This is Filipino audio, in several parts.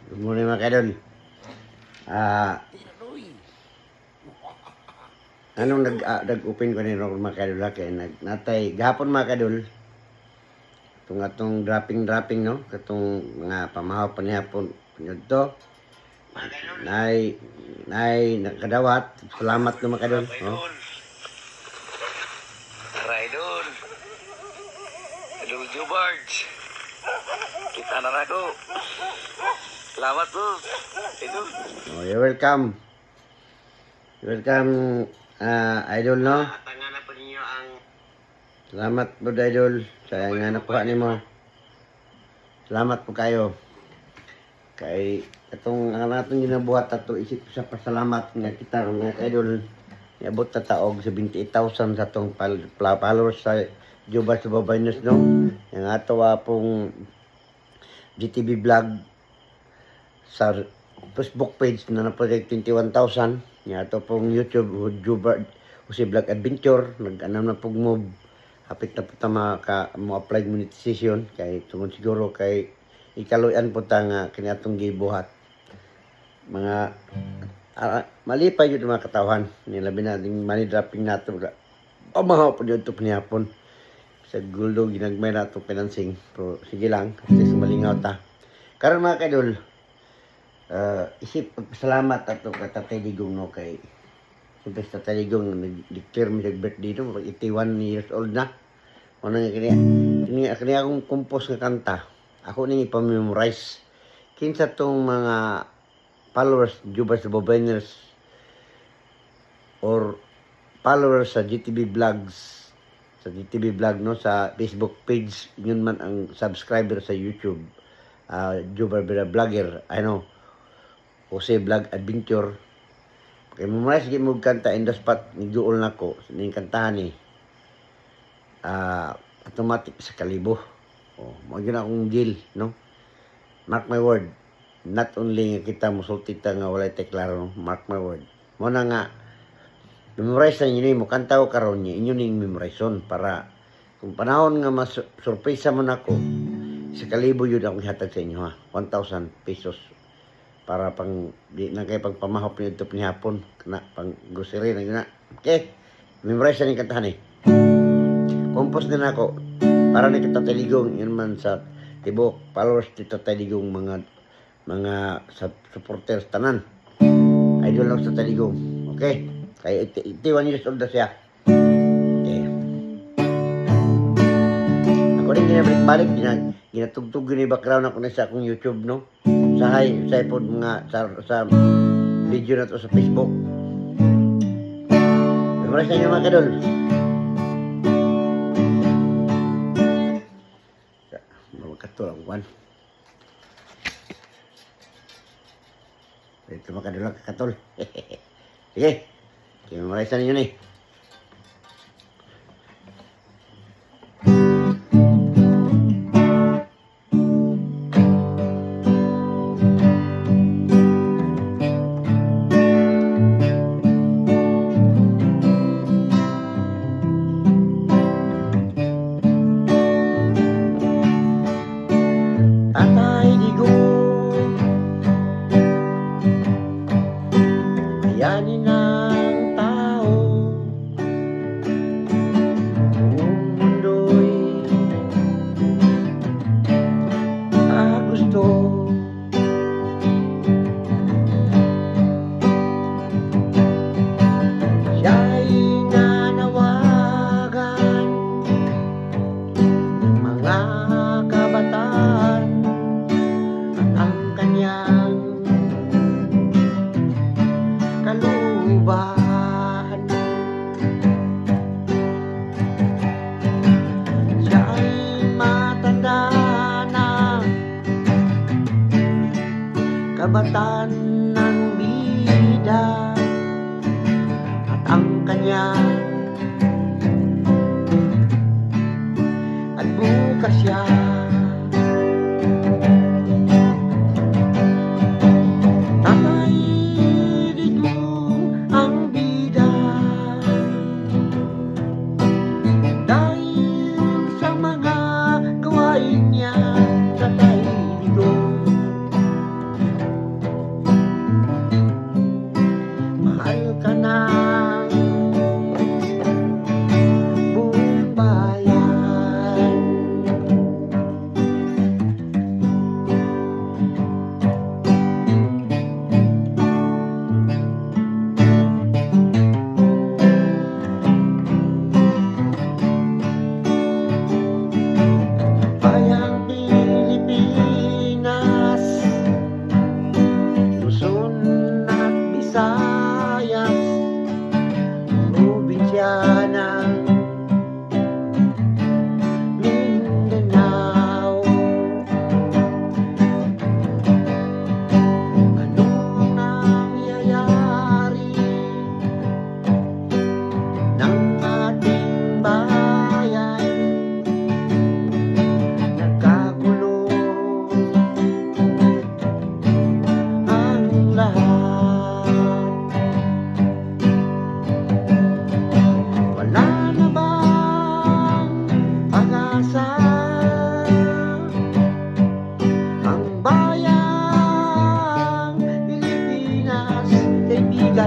Good morning mga kadol. Anong nag-open ko ni Ron mga kadol kay natay gahapon mga kadol. Atong dropping no katong mga pamahaw panihapon to. Nay nakadawat. Salamat no mga kadol. Oh. Raidon. Hello, Jubards. Kita na ako. Salamat po. Ito. Oh, you're welcome. Welcome, idol no. Tangan po ninyo ang Salamat po idol sa nga nakuha nimo. Salamat po kayo. Kay atong ang natong ginabuhat ato isip sa pasalamat nga kita mga idol. Niabot ta taog 78,000 sa atong followers sa Jubas Babay News no. Yang ato pong GTV vlog sa Facebook page na na-project 21,000. Yang ato pong YouTube Jubas Jose Vlog Adventure nag-anam na pong move. Hapit na po ta mo-apply monetization kay tungod siguro kay ikaluyan po ta nga kini atong gibuhat. Mga malipay yun mga katawan. Nilabi natin money dropping nato. Pamahaw po yun ito pinihapon. Sa gulo ginagmay na itong financing. Pero sige lang. Kasi sumalingaw ta. Karon mga kaidol. Isip pagpasalamat ato ka Tatay Digong no kay siyempre sa Tatay Digong nag-declare mi birthday no. 81 years old na. Ano nga kaniya akong compose nga kanta. Ako nang ipamemorize. Kinsa tong mga followers Jubas Bobeners or followers sa GTV Vlogs no sa Facebook page yun man ang subscriber sa YouTube Jubas Vlogger Jose Vlog Adventure kay memorize gyud mo kanta in the spot ni duol nako ning kantahan ni automatic sa kalibo mo gyud akong deal no mark my word. Not only nga kita musulti ta nga walay teklaro, mark my word. Mo na nga memorize na inyo mo kantaw karon niya inyo ning memorization para kung panahon nga mas surpresa mo nako sa kalibo yun akong hatag sa inyo ha 1,000 pesos para pang di na kay pang pamahop nito pinihapon kana pang grocery na yun na. Okay, memorize na ning kantahan eh. Compose din ako para ni kita taligong yun man sa tibok followers dito taligong mga supporters tanan. Idol lang sa Taligong. Okay? Kaya 81 years old na siya. Okay. Ako rin ginabalik-balik. Ginatugtog yun yung background ako na sa akong YouTube, no? Sa iPod mga sa video na to sa Facebook. Memorize na nyo mga kadol. Magkatulang one. Ito makadulog kakatol. Sige. Memorize na ninyo ni. Tatay Digong yanin ng tao buong mundo'y gusto siya'y nanawagan ng mga kabataan at ang kanyang kaluban. Siya ay matanda na kabataan ng bida at ang kanyang at bukas siya Tatay Digong ang bida dahil sa mga gawain niya. Tatay Digong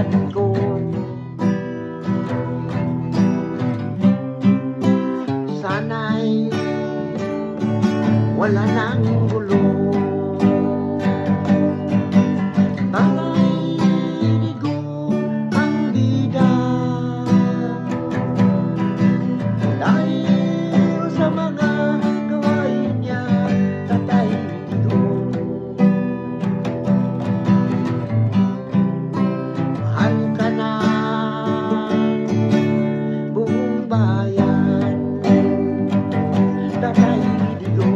edad ko. Sana'y wala nang gulo. Tana'y ligo ang bida dahil sa mga gawain niya. Tatay ligo, mahal ka na buong bayan. Tatay ligo,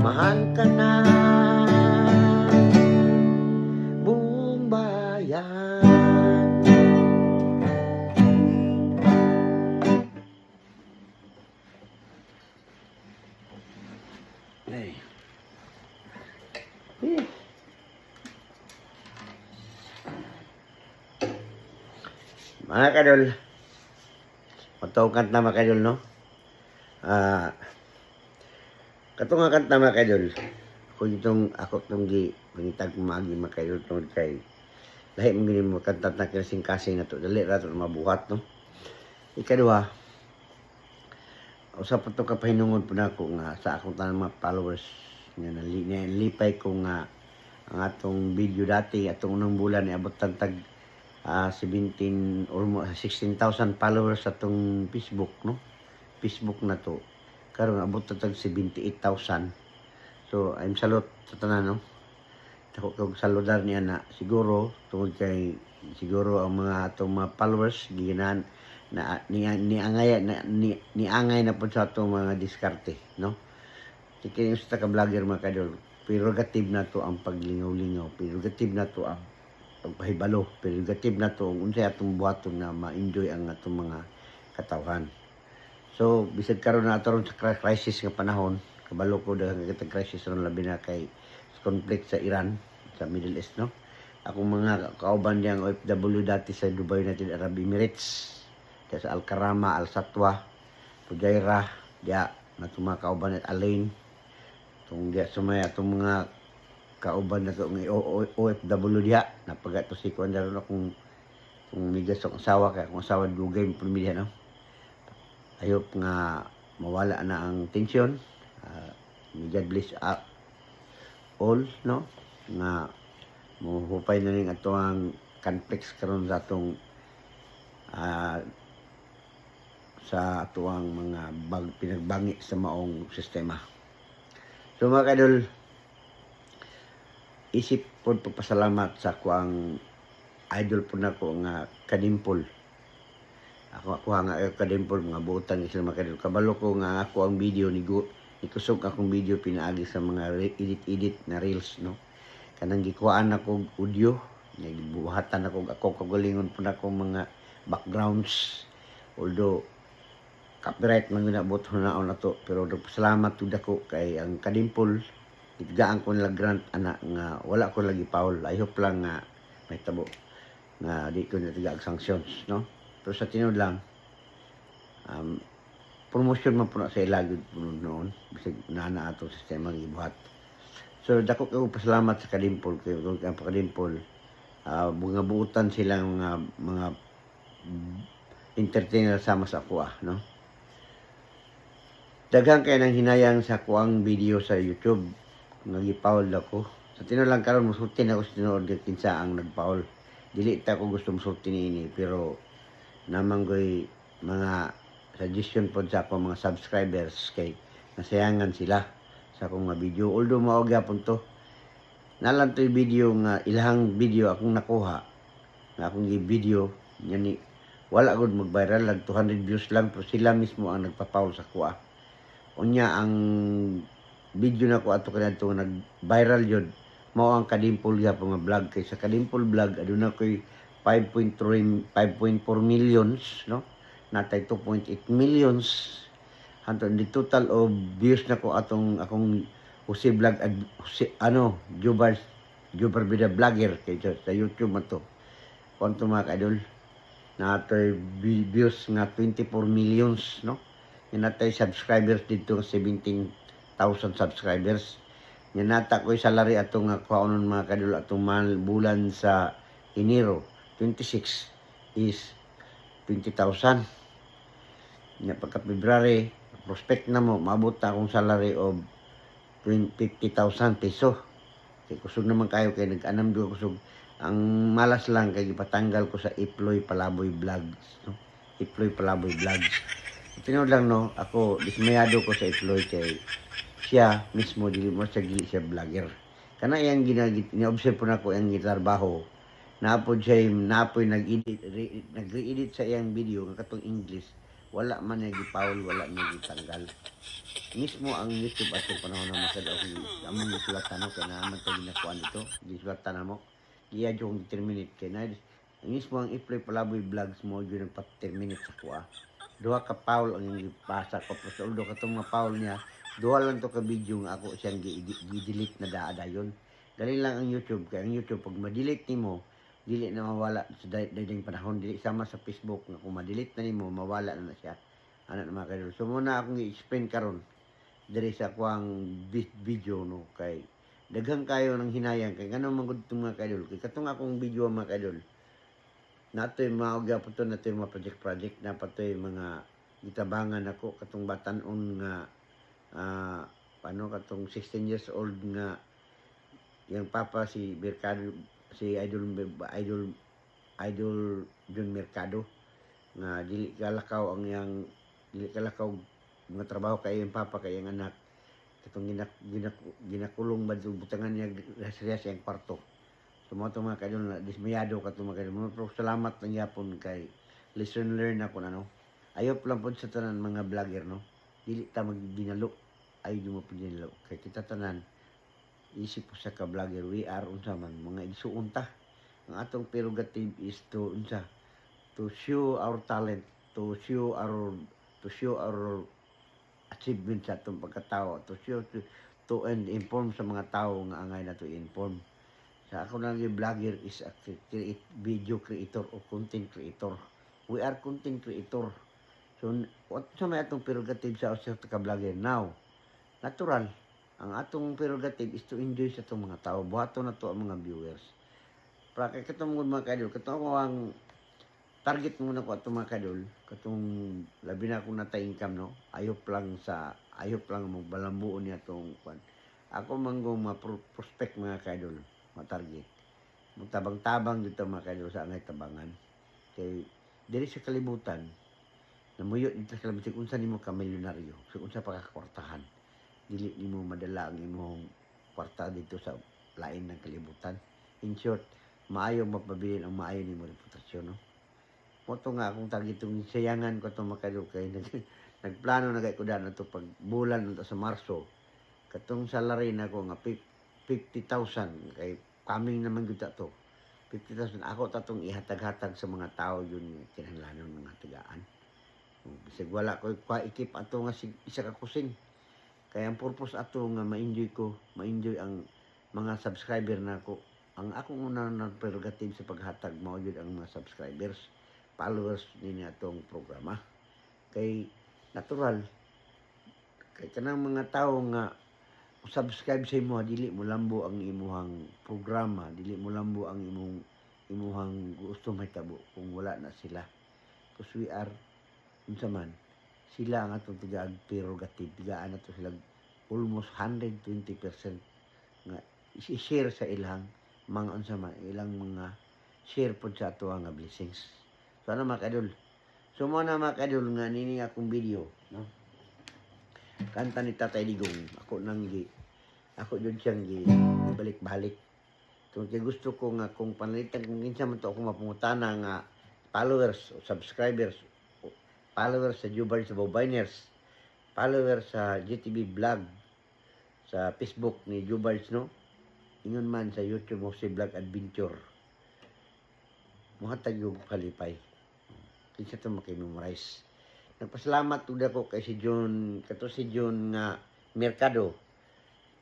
mahal ka na buong bayan. Ay. Mga kadol, matawag kanta mga kadol, no? Katong nga kanta mga kadol, ako itong pangitag magi mga kadol tungod kay lahi mong gini mo kanta na kasing-kasing na to, dali rato na mabuhat, no? Ikaduha, usap pa ito kapahinungod po na ako nga sa akong tanang mga followers nga nalipay ko nga ang atong video dati, atong unang bulan niabot tag 17 or 16,000 followers sa atong Facebook, no? Facebook na to. Karon abot tag 78,000. So I'm salute sa tanan, no? Ako kog saludar niya na siguro tungod kay siguro ang mga atong mga followers ginan na niangay na po sa atong mga diskarte, no? Kaya sa ka vlogger mga kadol, prerogative na to ang paglingaw-lingaw, prerogative na to ang pagpahibalo, prerogative na to ang unsay atong buhaton na ma-enjoy ang atong mga katawhan. So bisag karon na ato sa crisis nga panahon, kabalo ko daghang kitang crisis ron labi na kay conflict sa Iran, sa Middle East, no? Akong mga kauban diyang OFW dati sa Dubai United Arab Emirates, sa Al-Karama, Al-Satwa, Fujairah, diya na itong mga kauban at Alain, itong diya sumaya itong mga kauban na itong OFW diya, napagato si ko na rin akong migas ang asawa, kaya akong asawa dugay mo pamilya, no? Ayop nga mawala na ang tensyon, God bless all, no? Nga muhupay na rin ato ang conflicts karon sa atong sa atuang mga pinagbangi sa maong sistema. So mga kadol, isip po pagpasalamat sa kuang idol po na ko nga Kadimpol. Ako nga Kadimpol, mga buutan sila mga kadol. Kabalo ko nga ako ang video ikusog akong video pinaagi sa mga edit na reels, no? Kanang gikuhaan ako audio, nagbuhatan ako kagalingon po na akong mga backgrounds. Although copyright man ginabot na to, pero salamat tud ako kay ang Kadimpol itgaan ko nila grant anak nga wala ko lagi paul. I hope lang nga may tabo nga di ko natigaag sanctions, no? Pero sa tinod lang promotion man po na sa ilagid po noon bisag nana ato sistema ng ibuhat. So dako ko pasalamat sa Kadimpol kay ang Kadimpol mga buutan silang mga entertainer sama sa ako, no? Daghang kay nang hinayang sa kuang video sa YouTube nga gipaul ako. Sa tinuod lang karon musulti na ako sa tinuod kinsa ang nagpaul. Dili ta ko gusto musulti niini, pero namanggoy mga suggestion pod sa ako mga subscribers kay nasayangan sila sa akong mga video. Although mao gyapon to. Nalang to video nga ilahang video akong nakuha nga akong video ni wala gud mag-viral, lag 200 views lang, pero sila mismo ang nagpapaul sa kuha. Unya ang video na ko ato kanadto nag-viral jud mao ang Kadimpol gyapon nga vlog. Kay sa Kadimpol vlog aduna koy 5.4 millions, no? Natay 2.8 millions. Hanto the total of views na ko akong Jose vlog Jubar Bida vlogger kay sa YouTube man to. Konto mga kadol natay views nga 24 millions, no? Natay subscribers dito 17,000 subscribers. Nya nata ko'y salary atong nga kuhaonon mga kadol atong bulan sa Enero 26 is 20,000. Nya pagka February, prospect na mo, maabot na akong salary of 50,000 peso. Kay kusog naman kayo, kay nag-anam ko kusog. Ang malas lang, kay ipatanggal ko sa Iploy Palaboy Vlogs. No? Iploy Palaboy Vlogs. Tinod lang, no, ako, dismayado ko sa Iploy kay siya mismo, dili mo siya gili siya vlogger. Kana yang gina-observe po na ko yung gitarbaho. Naapod siya, naapoy nag-re-edit sa iyang video, nga katong English. Wala man niya gipaul, wala niya gitanggal. Mismo ang YouTube at yung panahon na masad ako among sulatan ko na naman tayo ginakuan dito. Gisulatan na mo. Iya yung 10 minutes kay na. Mismo ang Iploy Palaboy Vlogs mo yun nagpa 10 minutes sa kuha. Duha ka Paul ang ipasa ko. Pero although katong mga Paul niya, duha lang to ka video nga ako siyang gi-delete na dayon. Dali lang ang YouTube. Kaya ang YouTube, pag ma-delete ni mo, dili na mawala sa dating panahon. Dili sama sa Facebook nga kung ma-delete na ni mo, mawala na siya. Ano na mga kadol. So muna akong i-explain karon diri sa kuang video no kay daghang kayo ng hinayang kay ngano man gud mga kadol. Kay katong akong video mga kadol. Natoy mga gyapon natoy mga project na patoy mga gitabangan ako katong batan-on nga paano katong 16 years old nga yang papa si Mercado si Idol John Mercado nga dili kalakaw ang yang dili kalakaw mga trabaho kay yung papa kay yung anak katong ginakulong ba butangan niya sa siyang kwarto. So mga kadol na dismayado ka mga kadol. Pero salamat lang yapon kay lesson learn ako ano. Ayop lang po sa tanan mga vlogger no. Dili ta magdinalo. Ayaw mo po dinalo. Kay kita tanan isip po sa ka vlogger we are unsa man mga igsuon ta. Ang atong prerogative is to unsa to show our talent, to show our achievement sa atong pagkatao, to inform sa mga tao nga angay na to inform. Sa ako lang yung vlogger is a video creator o content creator. We are content creator. So, what sa may atong prerogative sa ka-vlogger? Now, natural, ang atong prerogative is to enjoy sa itong mga tao. Buhato na to ang mga viewers. Para kay katong mga kadol, katong ako ang target muna ko itong mga kadol, katong labi na akong nata-income, no? Ayop lang magbalambuon niya itong kwan. Ako manggong prospect mga kadol, target. Magtabang-tabang dito mga kadol sa angay tabangan. Kay, diri sa kalibutan, namuyo dito sa kalibutan, kung saan mo ka milyonaryo, kung saan pa kakwartahan, dili ni mo madala ang imong kwarta dito sa lain ng kalibutan. In short, maayo mapabilin ang maayo ni mo reputasyon, no? Moto nga akong targetong sayangan ko itong makadol kay nagplano na kay kuda na ito pag bulan na sa Marso. Katong salary na ko nga 50,000 kay coming naman yun to. 50,000 ako tatong ihatag-hatag sa mga tao yun kinahanglanon mga tigaan. Bisag wala ko ikip ato nga isa ka kusing. Kaya ang purpose ato nga ma-enjoy ang mga subscriber na ko. Ang akong una na prerogative sa paghatag mao yun ang mga subscribers, followers ni atong programa. Kay natural kay kanang mga tao nga subscribe sa imo dili mo lambo ang imuhang programa, dili mo lambo ang imuhang gusto mahitabo kung wala na sila. Because we are unsa man sila ang atong tigaag prerogative, tigaan nato sila almost 120% nga i-share sa ilang mga unsa man ilang mga share pod sa ato nga blessings. So ano mga kadol? So mo na mga kadol nga nini akong video, no? Kanta ni Tatay Digong, ako jud siyang balik-balik. Kung gusto ko nga kung panalitan kung kinsa man to ako mapungutana nga followers o subscribers, followers sa Jubars sa Bobiners, followers sa GTV Vlog, sa Facebook ni Jubars, no? Ingon man sa YouTube mo si Vlog Adventure. Muhatag yung kalipay. Kinsa ito makimemorize. Nagpasalamat tuda ko kay si John nga Mercado.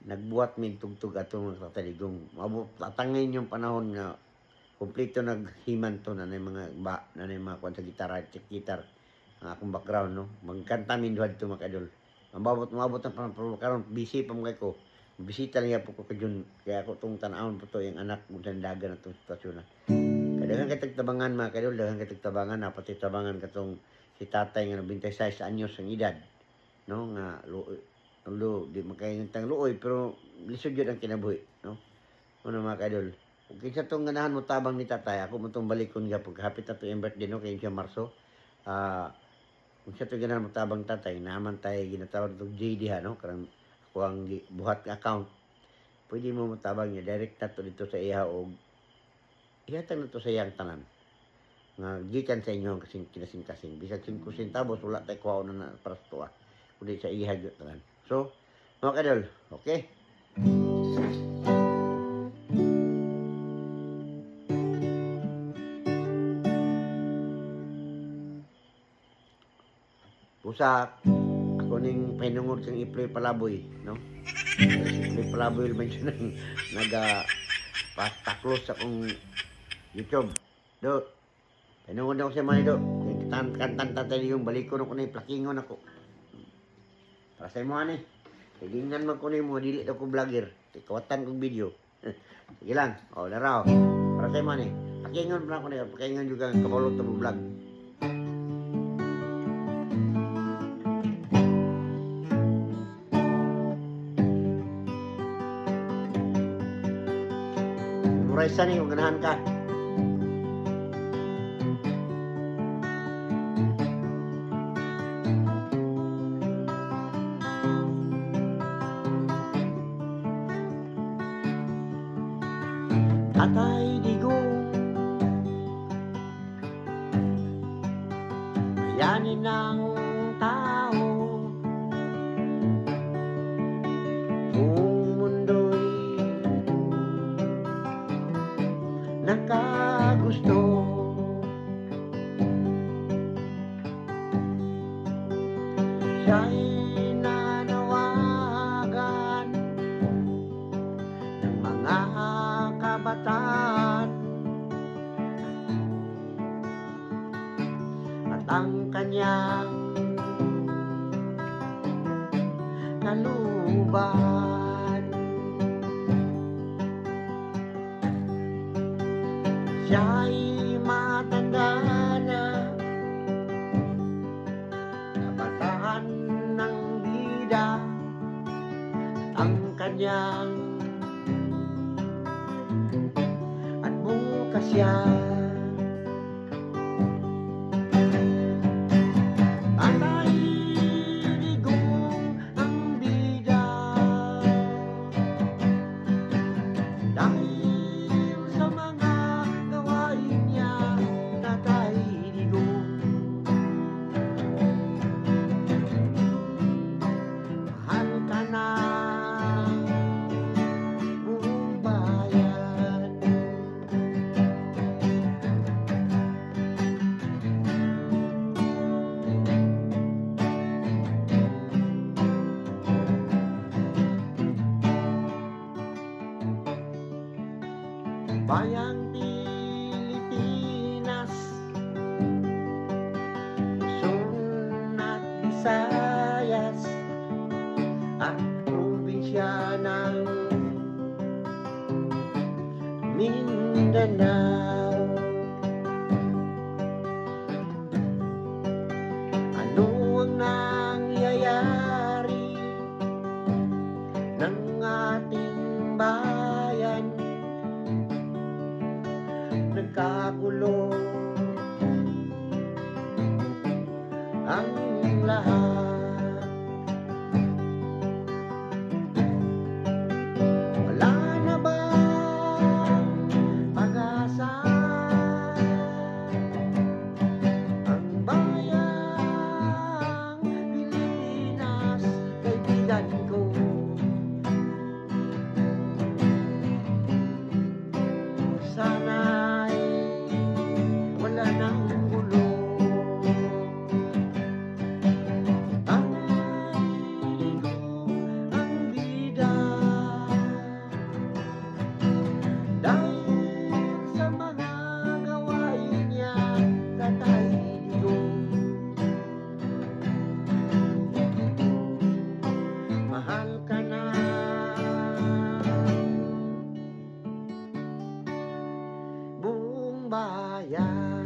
Nagbuhat mig tugtog atong Tatay-Digong. Tatangin yung panahon nga kompleto naghiman to na mga kwan sa gitar ang akong background, no. Magkanta min duha dito mga kadol. Mabot ang panahon karon busy pa mo kay ko. bisita lang po ko kadyon, kaya ako itong tanawon po to, yung anak mo sa daga na itong sitwasyon na. Kadagan katag tabangan mga kadol, dagan katag tabangan, napati tabangan katong si tatay nga 26 anyos ang edad, no, nga di makayintang luoy, pero lisod yun ang kinabuhi, no. Ano mga kadol, kung kinsa itong ganahan mo tabang ni tatay, ako mo itong balikon nga, pagkahapit na ito yung birthday, no, kaya siya Marso, kung siya itong ganahan mo tabang tatay, naman tayo ginatawag itong JD ha, no, karang ako ang buhat nga account, pwede mo matabang niya, direct na to dito sa iya o ihatag na to sa iyang tanan. Nga gikan sa inyo ang kasing-kasing. Bisag 5 centavos, wala tayo kuha na para sa tuwa. Kundi sa ihag yung tanan. So, mga kadol, okay? Pusa, ako ning pinungod kang Iplay Palaboy, no? Iplay Palaboy man siya nang pastaklos sa akong YouTube. Do, pinungod ako sa mga do. Kantan tatay yung balik ko na ko na yung plakingon ako. Para sa mga ni. Tigingnan mo ko na yung mga dili ako vlogger. Kawatan kong video. Sige lang. O, laraw. Para sa mga ni. Plakingon pa ako na yun. Plakingon juga kabalot na vlog. Muraysa ni, kung ganahan ka. Tatay Digong, mayanin ng tao, buong mundo'y nakagusto. Siya'y nanawagan ng mga kabataan at ang kanyang kaluban. Siya'y matanda na, kabataan ng bida at ang kanyang at bukas siya Tatay Digong ang bida dahil sa mga gawain niya. Tatay Digong, mahal ka na buong bayan. Bayang Pilipinas, Luzon at Visayas at probinsya ng Mindanao. Ano ang nangyayari ng ating bayan? Nagkagulo ang lahat. Wala na bang pag-asa bayan.